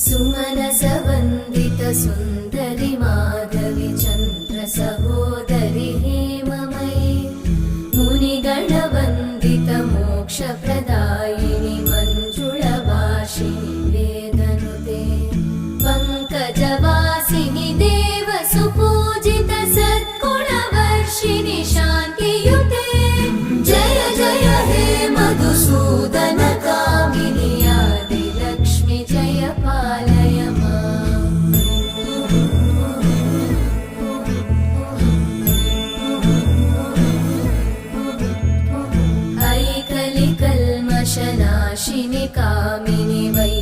सुमनसवन्दित सुन्दरि माधवि चन्द्र सहोदरि हेममयि मुनिगणवन्दित मोक्षप्रदायिनि मञ्जुळभाषिणि वेदनुते पङ्कजवासिनि देवसुपूजित सद्गुणवर्षिणि शान्तियुते जय जय हे मधुसूदन कामिनि आदिलक्ष्मि जय पालय माम्। ऐकलिकल्मषनाशिनि कामिनि वै